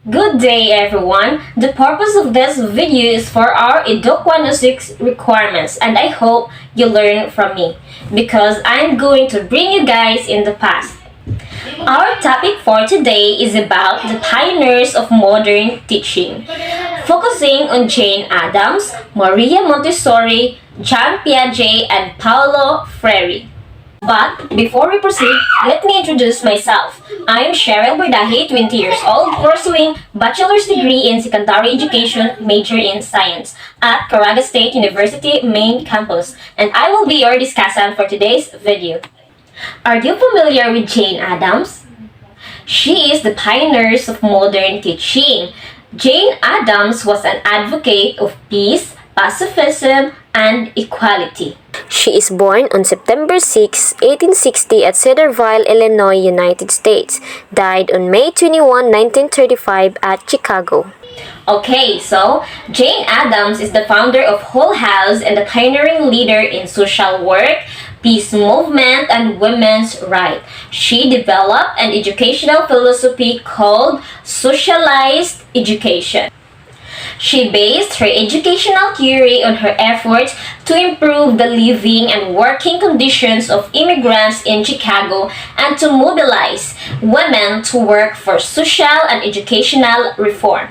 Good day everyone! The purpose of this video is for our EDUC 106 requirements and I hope you learn from me because I'm going to bring you guys in the past. Our topic for today is about the pioneers of modern teaching, focusing on Jane Addams, Maria Montessori, John Piaget, and Paulo Freire. But before we proceed, let me introduce myself. I'm Cheryl Berdahe, 20 years old, pursuing bachelor's degree in secondary education, major in science at Caraga State University main campus, and I will be your discussant for today's video. Are you familiar with Jane Addams? She is the pioneers of modern teaching. Jane Addams was an advocate of peace, pacifism, and equality. She is born on September 6, 1860 at Cedarville, Illinois, United States. Died on May 21, 1935 at Chicago. Okay, so Jane Addams is the founder of Hull House and the pioneering leader in social work, peace movement, and women's rights. She developed an educational philosophy called socialized education. She based her educational theory on her efforts to improve the living and working conditions of immigrants in Chicago and to mobilize women to work for social and educational reform.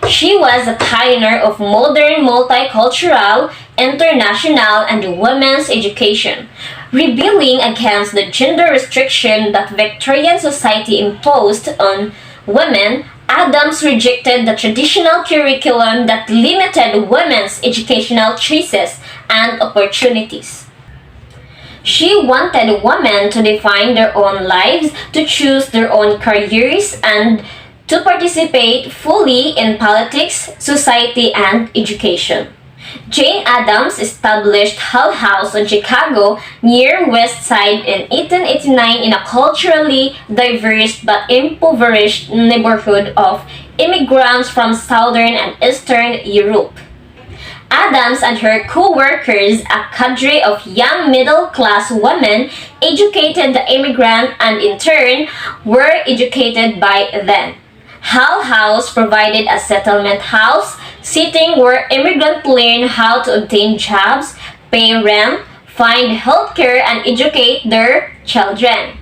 She was a pioneer of modern multicultural, international, and women's education, rebelling against the gender restriction that Victorian society imposed on women. Addams rejected the traditional curriculum that limited women's educational choices and opportunities. She wanted women to define their own lives, to choose their own careers, and to participate fully in politics, society, and education. Jane Addams established Hull House in Chicago near West Side in 1889 in a culturally diverse but impoverished neighborhood of immigrants from Southern and Eastern Europe. Addams and her co-workers, a cadre of young middle-class women, educated the immigrant and in turn were educated by them. Hull House provided a settlement house setting where immigrants learn how to obtain jobs, pay rent, find healthcare, and educate their children.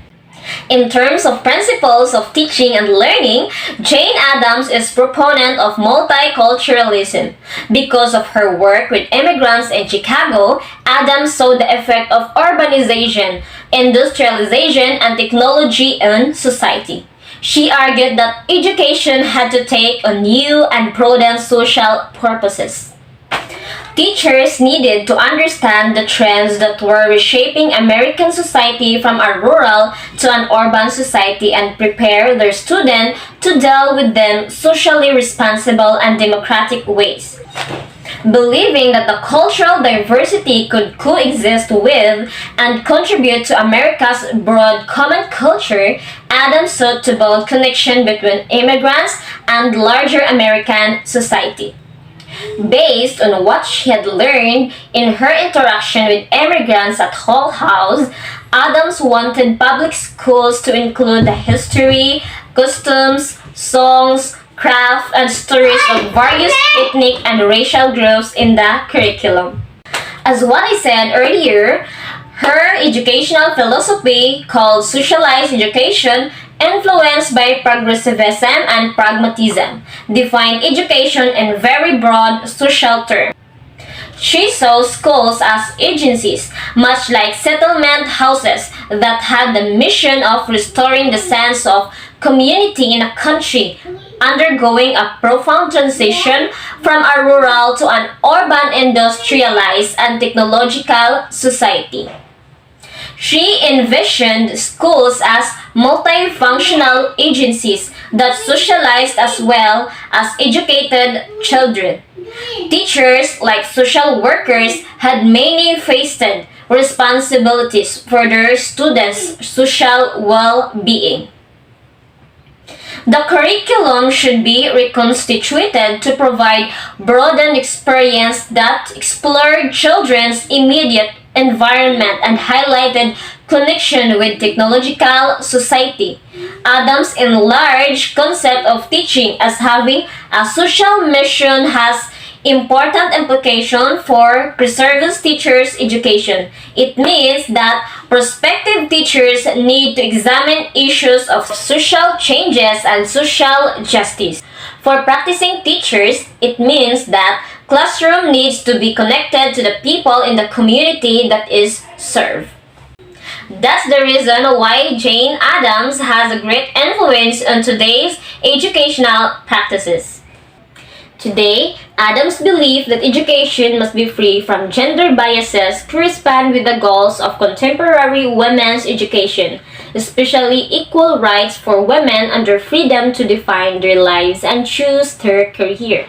In terms of principles of teaching and learning, Jane Addams is proponent of multiculturalism. Because of her work with immigrants in Chicago, Addams saw the effect of urbanization, industrialization, and technology on society. She argued that education had to take on new and broaden social purposes. Teachers needed to understand the trends that were reshaping American society from a rural to an urban society and prepare their students to deal with them socially responsible and democratic ways. Believing that the cultural diversity could coexist with and contribute to America's broad common culture, Addams sought to build connection between immigrants and larger American society. Based on what she had learned in her interaction with immigrants at Hull House, Addams wanted public schools to include the history, customs, songs, craft, and stories of various ethnic and racial groups in the curriculum. As what I said earlier, her educational philosophy, called socialized education, influenced by progressivism and pragmatism, defined education in very broad social terms. She saw schools as agencies, much like settlement houses, that had the mission of restoring the sense of community in a country undergoing a profound transition from a rural to an urban industrialized and technological society. She envisioned schools as multifunctional agencies that socialized as well as educated children. Teachers, like social workers, had many faced responsibilities for their students' social well-being. The curriculum should be reconstituted to provide broadened experience that explored children's immediate environment and highlighted connection with technological society. Adams' enlarged concept of teaching as having a social mission has important implication for preserving teachers' education. It means that prospective teachers need to examine issues of social changes and social justice. For practicing teachers, it means that classroom needs to be connected to the people in the community that is served. That's the reason why Jane Addams has a great influence on today's educational practices. Today, Adams believed that education must be free from gender biases correspond with the goals of contemporary women's education, especially equal rights for women and their freedom to define their lives and choose their career.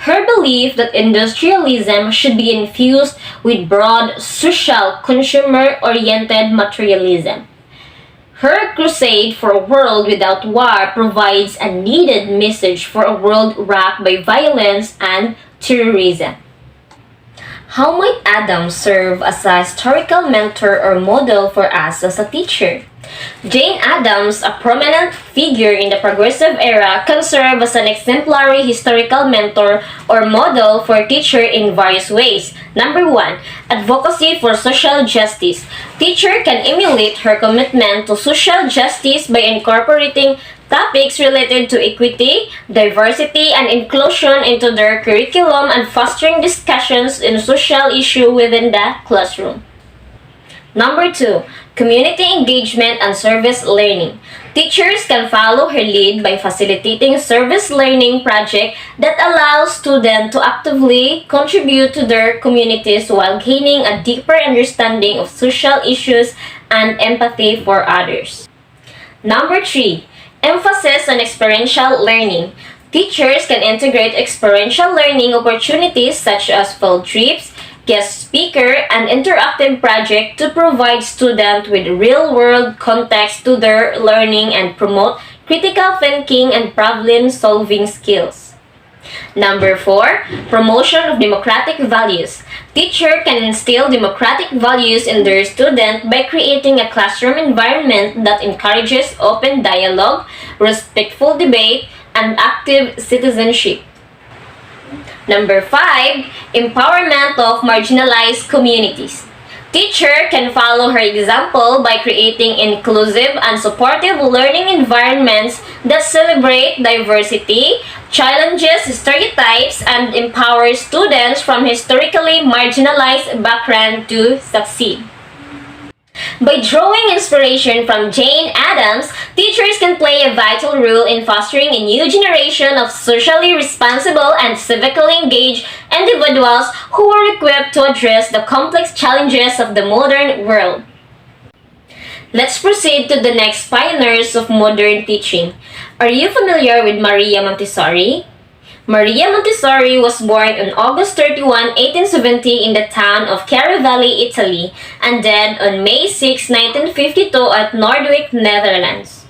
Her belief that industrialism should be infused with broad social consumer-oriented materialism. Her crusade for a world without war provides a needed message for a world racked by violence and terrorism. How might Adams serve as a historical mentor or model for us as a teacher? Jane Addams, a prominent figure in the progressive era, can serve as an exemplary historical mentor or model for teacher in various ways. Number 1. Advocacy for social justice. Teacher can emulate her commitment to social justice by incorporating topics related to equity, diversity, and inclusion into their curriculum and fostering discussions in social issues within the classroom. Number 2. Community engagement and service learning. Teachers can follow her lead by facilitating service learning projects that allow students to actively contribute to their communities while gaining a deeper understanding of social issues and empathy for others. Number 3. Emphasis on experiential learning. Teachers can integrate experiential learning opportunities such as field trips, guest speaker, and interactive project to provide students with real-world context to their learning and promote critical thinking and problem-solving skills. Number 4. Promotion of democratic values. Teacher can instill democratic values in their students by creating a classroom environment that encourages open dialogue, respectful debate, and active citizenship. Number 5. Empowerment of marginalized communities. Teacher can follow her example by creating inclusive and supportive learning environments that celebrate diversity, challenges stereotypes, and empower students from historically marginalized backgrounds to succeed. By drawing inspiration from Jane Addams, teachers can play a vital role in fostering a new generation of socially responsible and civically engaged individuals who are equipped to address the complex challenges of the modern world. Let's proceed to the next pioneers of modern teaching. Are you familiar with Maria Montessori? Maria Montessori was born on August 31, 1870 in the town of Chiavari, Italy, and died on May 6, 1952 at Nordwijk, Netherlands.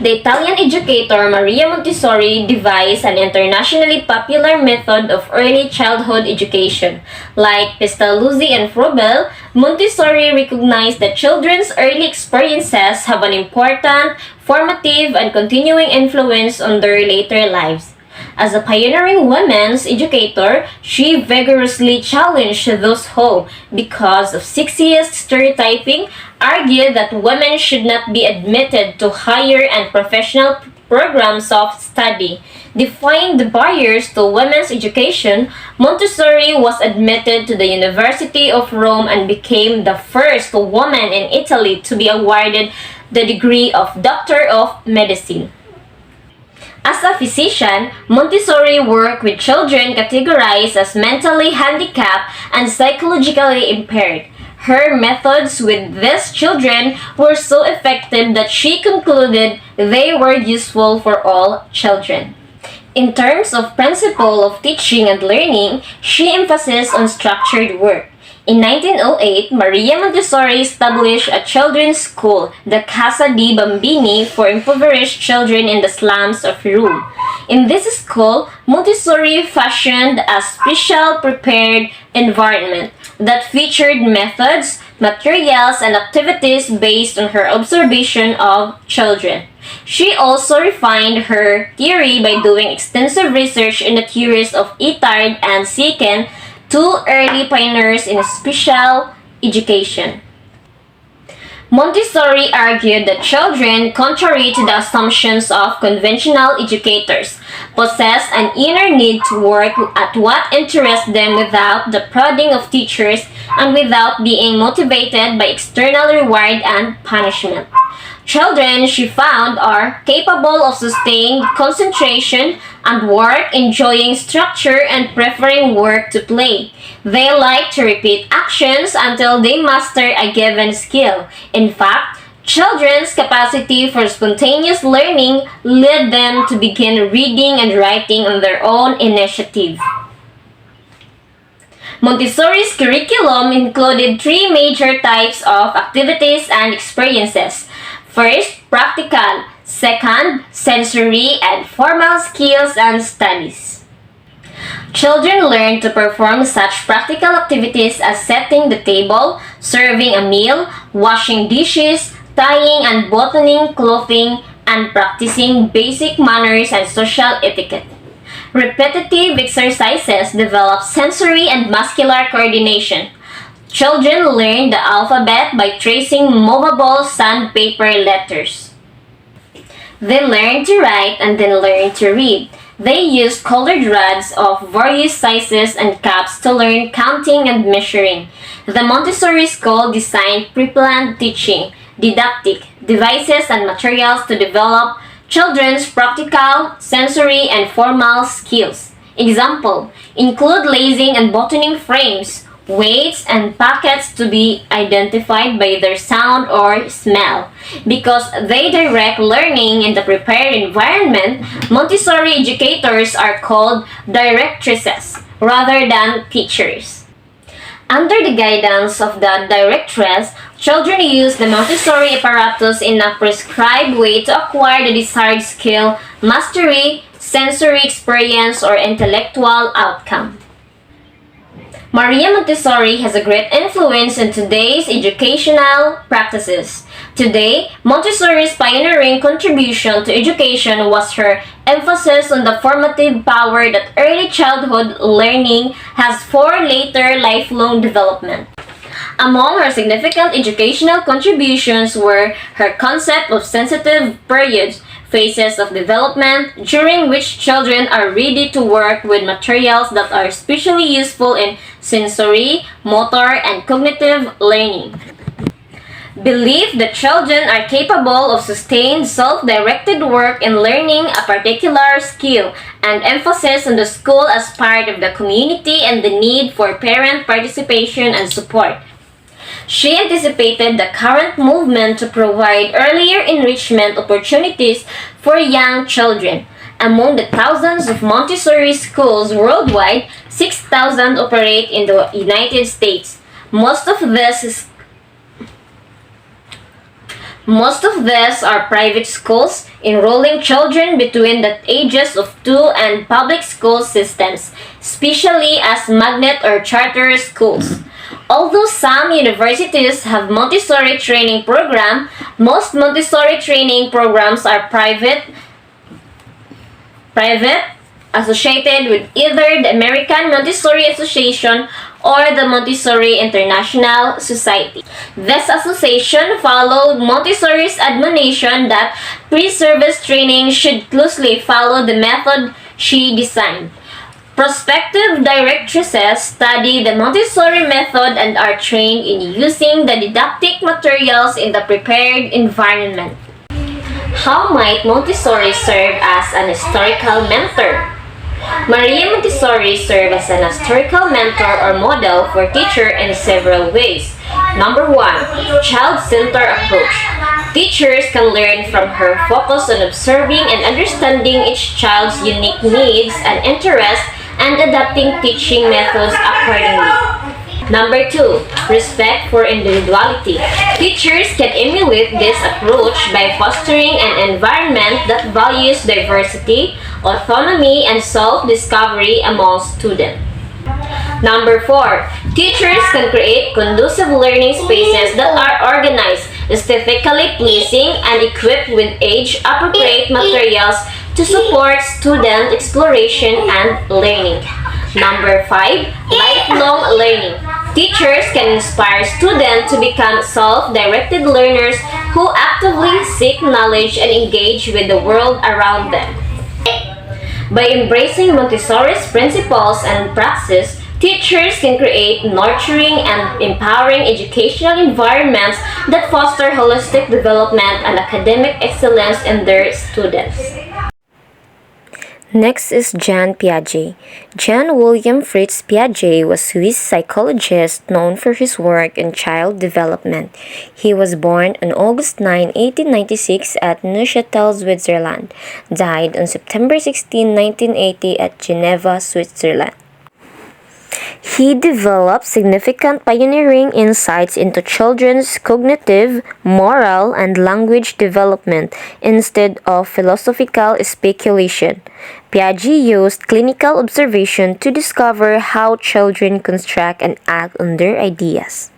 The Italian educator Maria Montessori devised an internationally popular method of early childhood education. Like Pestalozzi and Froebel, Montessori recognized that children's early experiences have an important, formative, and continuing influence on their later lives. As a pioneering women's educator, she vigorously challenged those who, because of sexist stereotyping, argued that women should not be admitted to higher and professional programs of study. Defying the barriers to women's education, Montessori was admitted to the University of Rome and became the first woman in Italy to be awarded the degree of Doctor of Medicine. As a physician, Montessori worked with children categorized as mentally handicapped and psychologically impaired. Her methods with these children were so effective that she concluded they were useful for all children. In terms of principle of teaching and learning, she emphasized on structured work. In 1908, Maria Montessori established a children's school, the Casa di Bambini, for impoverished children in the slums of Rome. In this school, Montessori fashioned a special prepared environment that featured methods, materials, and activities based on her observation of children. She also refined her theory by doing extensive research in the theories of Itard and Siken, two early pioneers in special education. Montessori argued that children, contrary to the assumptions of conventional educators, possess an inner need to work at what interests them without the prodding of teachers and without being motivated by external reward and punishment. Children, she found, are capable of sustained concentration and work, enjoying structure and preferring work to play. They like to repeat actions until they master a given skill. In fact, children's capacity for spontaneous learning led them to begin reading and writing on their own initiative. Montessori's curriculum included three major types of activities and experiences. First, practical. Second, sensory and formal skills and studies. Children learn to perform such practical activities as setting the table, serving a meal, washing dishes, tying and buttoning clothing, and practicing basic manners and social etiquette. Repetitive exercises develop sensory and muscular coordination. Children learn the alphabet by tracing movable sandpaper letters. They learn to write and then learn to read. They use colored rods of various sizes and caps to learn counting and measuring. The Montessori school designed pre-planned teaching, didactic devices and materials to develop children's practical, sensory, and formal skills. Example, include lacing and buttoning frames, weights, and packets to be identified by their sound or smell. Because they direct learning in the prepared environment, Montessori educators are called directresses rather than teachers. Under the guidance of the directress, children use the Montessori apparatus in a prescribed way to acquire the desired skill, mastery, sensory experience, or intellectual outcome. Maria Montessori has a great influence in today's educational practices. Today, Montessori's pioneering contribution to education was her emphasis on the formative power that early childhood learning has for later lifelong development. Among her significant educational contributions were her concept of sensitive periods, phases of development during which children are ready to work with materials that are especially useful in sensory, motor, and cognitive learning. Belief that children are capable of sustained self-directed work in learning a particular skill, and emphasis on the school as part of the community and the need for parent participation and support. She anticipated the current movement to provide earlier enrichment opportunities for young children. Among the thousands of Montessori schools worldwide, 6,000 operate in the United States. Most of these are private schools, enrolling children between the ages of 2 and public school systems, especially as magnet or charter schools. Although some universities have Montessori training program, most Montessori training programs are private associated with either the American Montessori Association or the Montessori International Society. This association followed Montessori's admonition that pre-service training should closely follow the method she designed. Prospective directresses study the Montessori method and are trained in using the didactic materials in the prepared environment. How might Montessori serve as an historical mentor? Maria Montessori served as an historical mentor or model for teachers in several ways. Number 1. Child-centered approach. Teachers can learn from her focus on observing and understanding each child's unique needs and interests and adapting teaching methods accordingly. Number 2, respect for individuality. Teachers can emulate this approach by fostering an environment that values diversity, autonomy, and self-discovery among students. Number 4, teachers can create conducive learning spaces that are organized, aesthetically pleasing, and equipped with age-appropriate materials to support student exploration and learning. Number 5, lifelong learning. Teachers can inspire students to become self-directed learners who actively seek knowledge and engage with the world around them. By embracing Montessori's principles and praxis, teachers can create nurturing and empowering educational environments that foster holistic development and academic excellence in their students. Next is Jean Piaget. Jean William Fritz Piaget was a Swiss psychologist known for his work on child development. He was born on August 9, 1896 at Neuchâtel, Switzerland. Died on September 16, 1980 at Geneva, Switzerland. He developed significant pioneering insights into children's cognitive, moral, and language development instead of philosophical speculation. Piaget used clinical observation to discover how children construct and act on their ideas.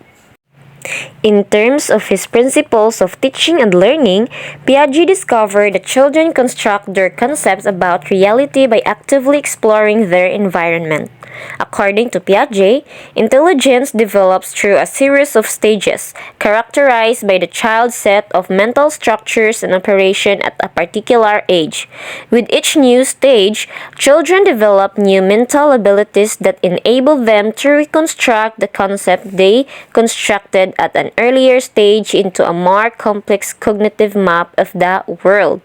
In terms of his principles of teaching and learning, Piaget discovered that children construct their concepts about reality by actively exploring their environment. According to Piaget, intelligence develops through a series of stages, characterized by the child's set of mental structures and operation at a particular age. With each new stage, children develop new mental abilities that enable them to reconstruct the concept they constructed at an earlier stage into a more complex cognitive map of the world.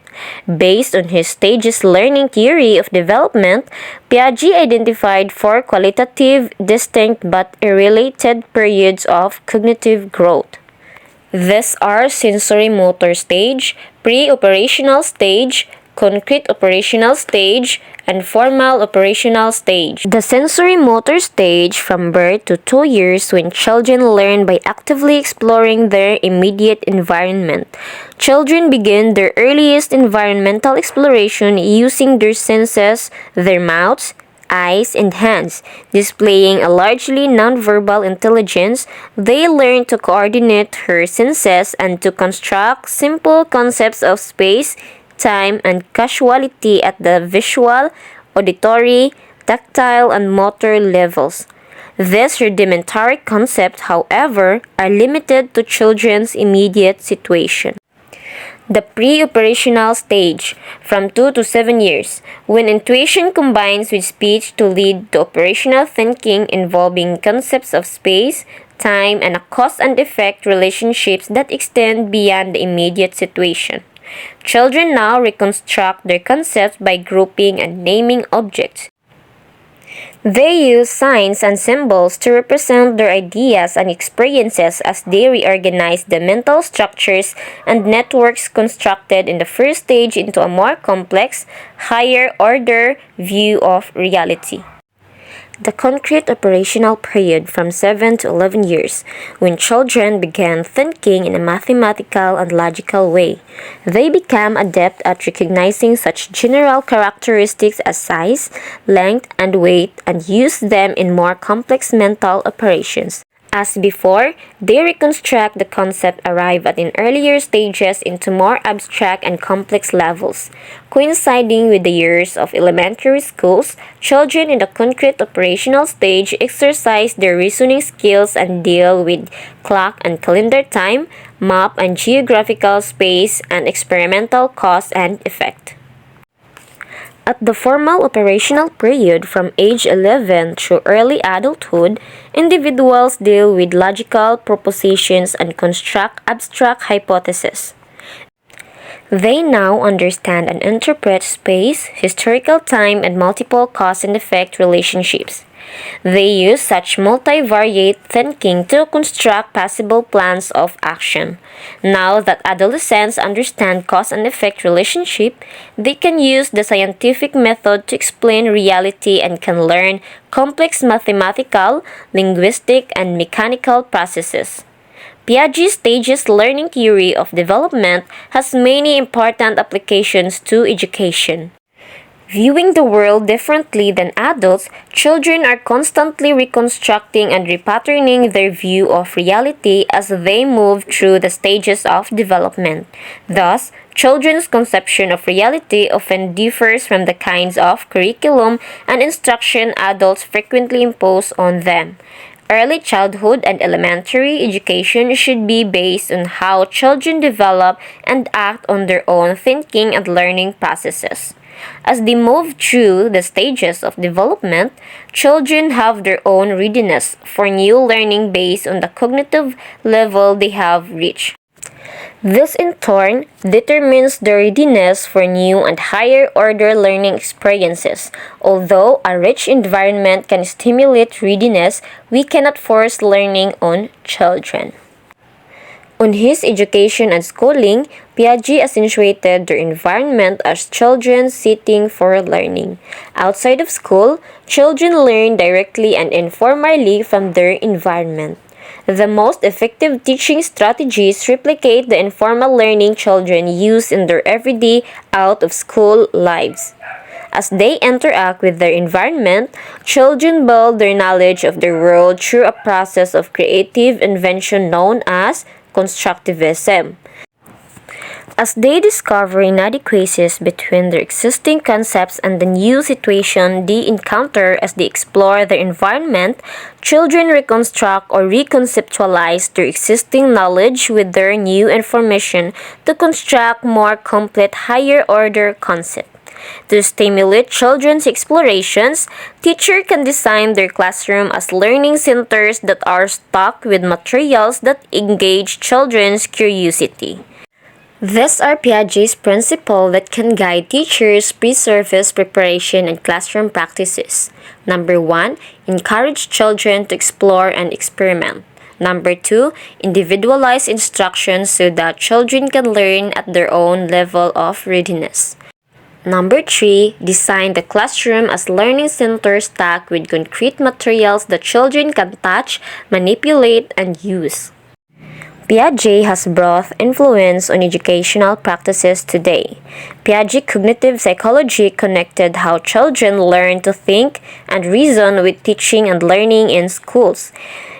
Based on his stages learning theory of development, Piaget identified four qualitative, distinct but irrelated periods of cognitive growth. These are sensory motor stage, pre-operational stage, concrete operational stage, and formal operational stage. The sensory motor stage from birth to 2 years when children learn by actively exploring their immediate environment. Children begin their earliest environmental exploration using their senses, their mouths, eyes, and hands. Displaying a largely nonverbal intelligence, they learn to coordinate her senses and to construct simple concepts of space, time, and causality at the visual, auditory, tactile, and motor levels. These rudimentary concepts, however, are limited to children's immediate situation. The pre-operational stage, from 2 to 7 years, when intuition combines with speech to lead to operational thinking involving concepts of space, time, and a cause and effect relationships that extend beyond the immediate situation. Children now reconstruct their concepts by grouping and naming objects. They use signs and symbols to represent their ideas and experiences as they reorganize the mental structures and networks constructed in the first stage into a more complex, higher-order view of reality. The concrete operational period from 7 to 11 years, when children began thinking in a mathematical and logical way. They become adept at recognizing such general characteristics as size, length, and weight and use them in more complex mental operations. As before, they reconstruct the concept arrived at in earlier stages into more abstract and complex levels. Coinciding with the years of elementary schools, children in the concrete operational stage exercise their reasoning skills and deal with clock and calendar time, map and geographical space, and experimental cause and effect. At the formal operational period from age 11 through early adulthood, individuals deal with logical propositions and construct abstract hypotheses. They now understand and interpret space, historical time, and multiple cause and effect relationships. They use such multivariate thinking to construct possible plans of action. Now that adolescents understand cause and effect relationship, they can use the scientific method to explain reality and can learn complex mathematical, linguistic, and mechanical processes. Piaget's stages learning theory of development has many important applications to education. Viewing the world differently than adults, children are constantly reconstructing and repatterning their view of reality as they move through the stages of development. Thus, children's conception of reality often differs from the kinds of curriculum and instruction adults frequently impose on them. Early childhood and elementary education should be based on how children develop and act on their own thinking and learning processes. As they move through the stages of development, children have their own readiness for new learning based on the cognitive level they have reached. This in turn determines the readiness for new and higher order learning experiences. Although a rich environment can stimulate readiness, we cannot force learning on children. On his education and schooling, Piaget accentuated their environment as children seeking for learning. Outside of school, children learn directly and informally from their environment. The most effective teaching strategies replicate the informal learning children use in their everyday out-of-school lives. As they interact with their environment, children build their knowledge of their world through a process of creative invention known as constructivism. As they discover inadequacies between their existing concepts and the new situation they encounter as they explore their environment, children reconstruct or reconceptualize their existing knowledge with their new information to construct more complete higher-order concepts. To stimulate children's explorations, teachers can design their classroom as learning centers that are stocked with materials that engage children's curiosity. These are Piaget's principles that can guide teachers' pre-service preparation and classroom practices. Number 1. Encourage children to explore and experiment. Number 2. Individualize instruction so that children can learn at their own level of readiness. Number 3. Design the classroom as learning centers stacked with concrete materials that children can touch, manipulate, and use. Piaget has broad influence on educational practices today. Piaget cognitive psychology connected how children learn to think and reason with teaching and learning in schools.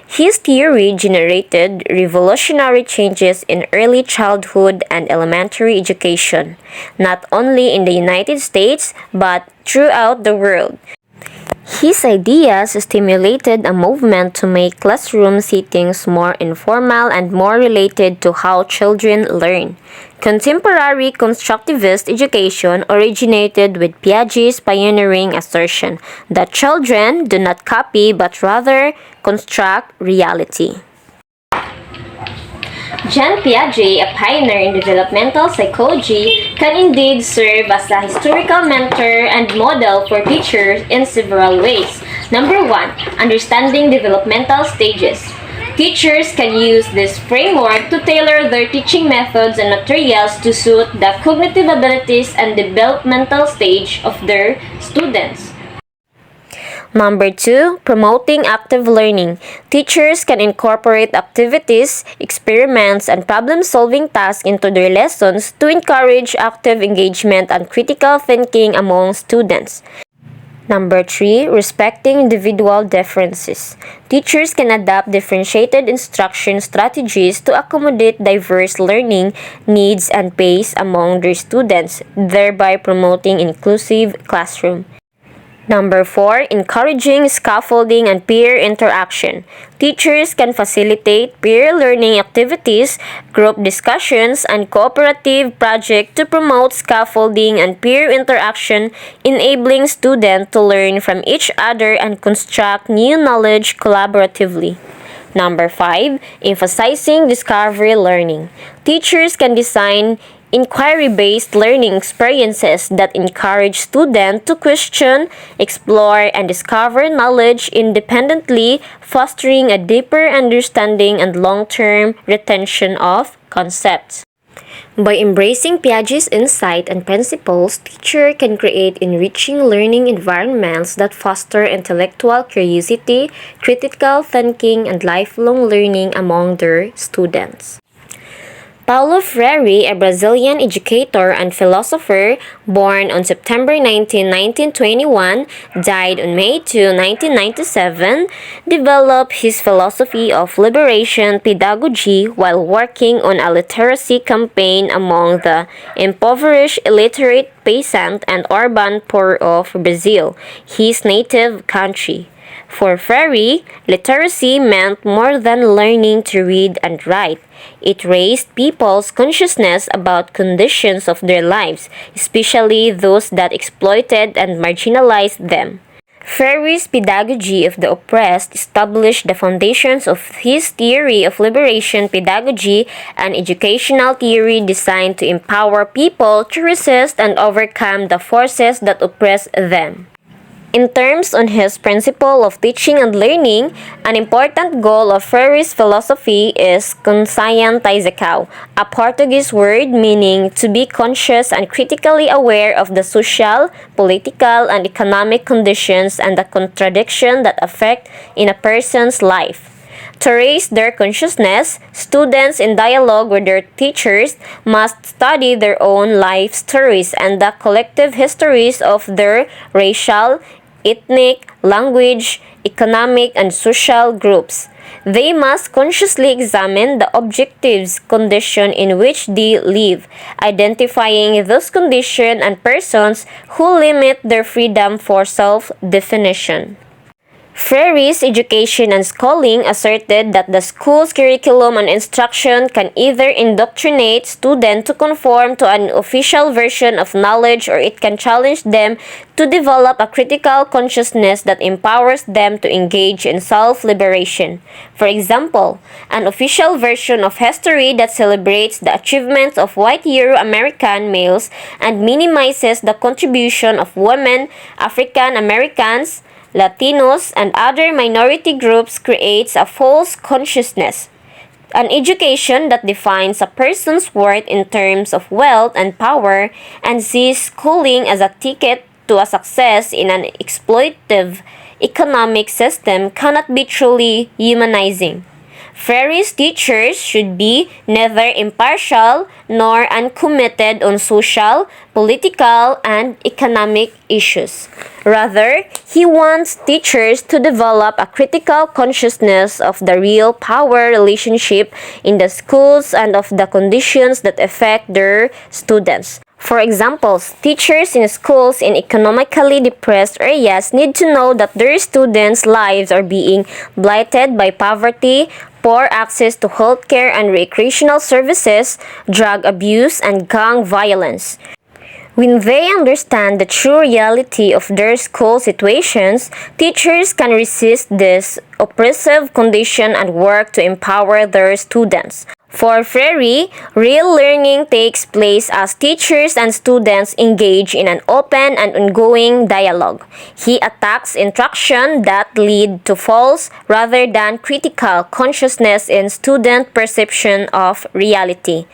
His theory generated revolutionary changes in early childhood and elementary education, not only in the United States but throughout the world. His ideas stimulated a movement to make classroom settings more informal and more related to how children learn. Contemporary constructivist education originated with Piaget's pioneering assertion that children do not copy but rather construct reality. Jean Piaget, a pioneer in developmental psychology, can indeed serve as a historical mentor and model for teachers in several ways. Number 1. Understanding developmental stages. Teachers can use this framework to tailor their teaching methods and materials to suit the cognitive abilities and developmental stage of their students. Number 2. Promoting active learning. Teachers can incorporate activities, experiments, and problem-solving tasks into their lessons to encourage active engagement and critical thinking among students. Number 3. Respecting individual differences. Teachers can adapt differentiated instruction strategies to accommodate diverse learning needs and pace among their students, thereby promoting inclusive classroom. Number 4. Encouraging scaffolding and peer interaction. Teachers can facilitate peer learning activities, group discussions, and cooperative projects to promote scaffolding and peer interaction, enabling students to learn from each other and construct new knowledge collaboratively. Number 5. Emphasizing discovery learning. Teachers can design inquiry-based learning experiences that encourage students to question, explore, and discover knowledge independently, fostering a deeper understanding and long-term retention of concepts. By embracing Piaget's insight and principles, teachers can create enriching learning environments that foster intellectual curiosity, critical thinking, and lifelong learning among their students. Paulo Freire, a Brazilian educator and philosopher, born on September 19, 1921, died on May 2, 1997, developed his philosophy of liberation pedagogy while working on a literacy campaign among the impoverished illiterate peasant and urban poor of Brazil, his native country. For Freire, literacy meant more than learning to read and write. It raised people's consciousness about conditions of their lives, especially those that exploited and marginalized them. Freire's pedagogy of the oppressed established the foundations of his theory of liberation pedagogy, an educational theory designed to empower people to resist and overcome the forces that oppress them. In terms on his principle of teaching and learning, an important goal of Freire's philosophy is conscientização, a Portuguese word meaning to be conscious and critically aware of the social, political, and economic conditions and the contradiction that affect in a person's life. To raise their consciousness, students in dialogue with their teachers must study their own life stories and the collective histories of their racial, ethnic, language, economic, and social groups. They must consciously examine the objective condition in which they live, identifying those conditions and persons who limit their freedom for self-definition. Freire's education and schooling asserted that the school's curriculum and instruction can either indoctrinate students to conform to an official version of knowledge or it can challenge them to develop a critical consciousness that empowers them to engage in self-liberation. For example, an official version of history that celebrates the achievements of white Euro-American males and minimizes the contribution of women, African Americans, Latinos, and other minority groups creates a false consciousness. An education that defines a person's worth in terms of wealth and power and sees schooling as a ticket to a success in an exploitative economic system cannot be truly humanizing. Freire's teachers should be neither impartial nor uncommitted on social, political, and economic issues. Rather, he wants teachers to develop a critical consciousness of the real power relationship in the schools and of the conditions that affect their students. For example, teachers in schools in economically depressed areas need to know that their students' lives are being blighted by poverty, poor access to healthcare and recreational services, drug abuse, and gang violence. When they understand the true reality of their school situations, teachers can resist this oppressive condition and work to empower their students. For Freire, real learning takes place as teachers and students engage in an open and ongoing dialogue. He attacks instruction that lead to false rather than critical consciousness in student perception of reality.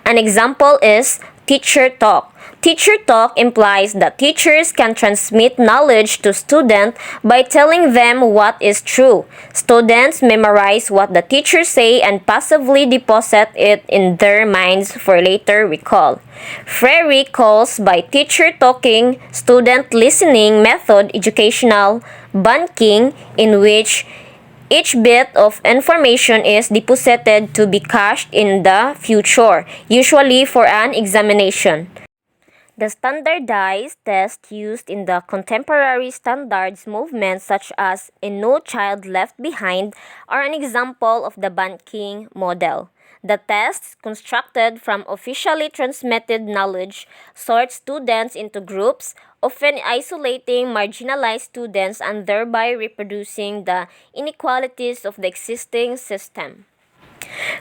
An example is teacher talk. Teacher talk implies that teachers can transmit knowledge to students by telling them what is true. Students memorize what the teachers say and passively deposit it in their minds for later recall. Freire calls by teacher talking student listening method educational banking, in which each bit of information is deposited to be cached in the future, usually for an examination. The standardized tests used in the contemporary standards movement, such as in No Child Left Behind, are an example of the banking model. The tests, constructed from officially transmitted knowledge, sort students into groups, often isolating marginalized students and thereby reproducing the inequalities of the existing system.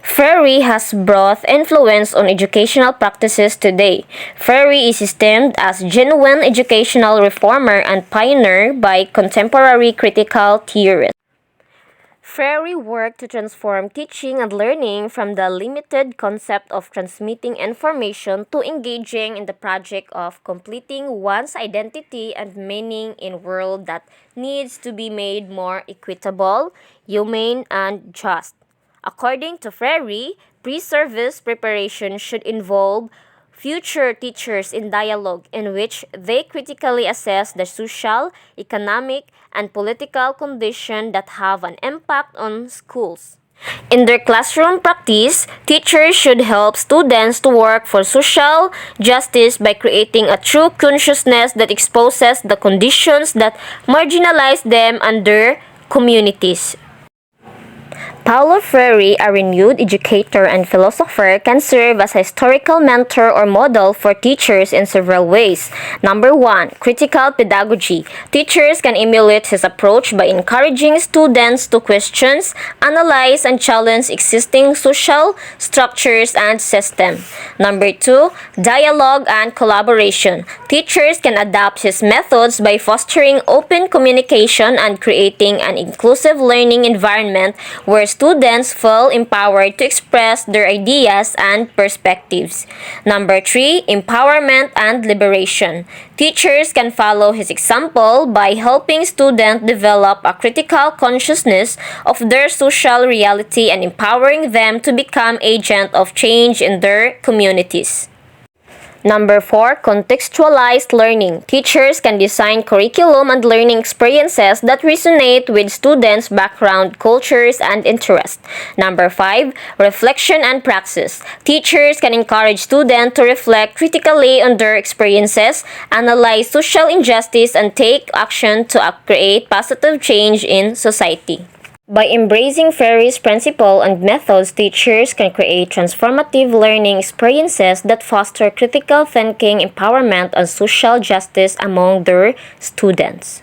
Ferry has broad influence on educational practices today. Ferry is esteemed as genuine educational reformer and pioneer by contemporary critical theorists. Ferry worked to transform teaching and learning from the limited concept of transmitting information to engaging in the project of completing one's identity and meaning in a world that needs to be made more equitable, humane, and just. According to Ferry, pre-service preparation should involve future teachers in dialogue in which they critically assess the social, economic, and political conditions that have an impact on schools. In their classroom practice, teachers should help students to work for social justice by creating a true consciousness that exposes the conditions that marginalize them and their communities. Paulo Freire, a renewed educator and philosopher, can serve as a historical mentor or model for teachers in several ways. Number 1. Critical pedagogy. Teachers can emulate his approach by encouraging students to question, analyze, and challenge existing social structures and systems. Number 2. Dialogue and collaboration. Teachers can adapt his methods by fostering open communication and creating an inclusive learning environment where students feel empowered to express their ideas and perspectives. Number 3. Empowerment and liberation. Teachers can follow his example by helping students develop a critical consciousness of their social reality and empowering them to become agents of change in their communities. Number 4. Contextualized learning. Teachers can design curriculum and learning experiences that resonate with students' background, cultures, and interests. Number 5. Reflection and praxis. Teachers can encourage students to reflect critically on their experiences, analyze social injustice, and take action to create positive change in society. By embracing Ferry's principle and methods, teachers can create transformative learning experiences that foster critical thinking, empowerment, and social justice among their students.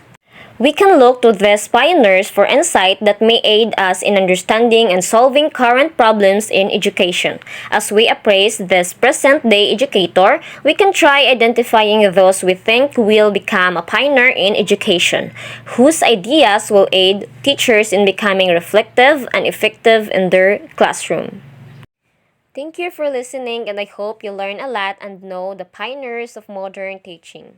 We can look to these pioneers for insight that may aid us in understanding and solving current problems in education. As we appraise this present-day educator, we can try identifying those we think will become a pioneer in education, whose ideas will aid teachers in becoming reflective and effective in their classroom. Thank you for listening, and I hope you learn a lot and know the pioneers of modern teaching.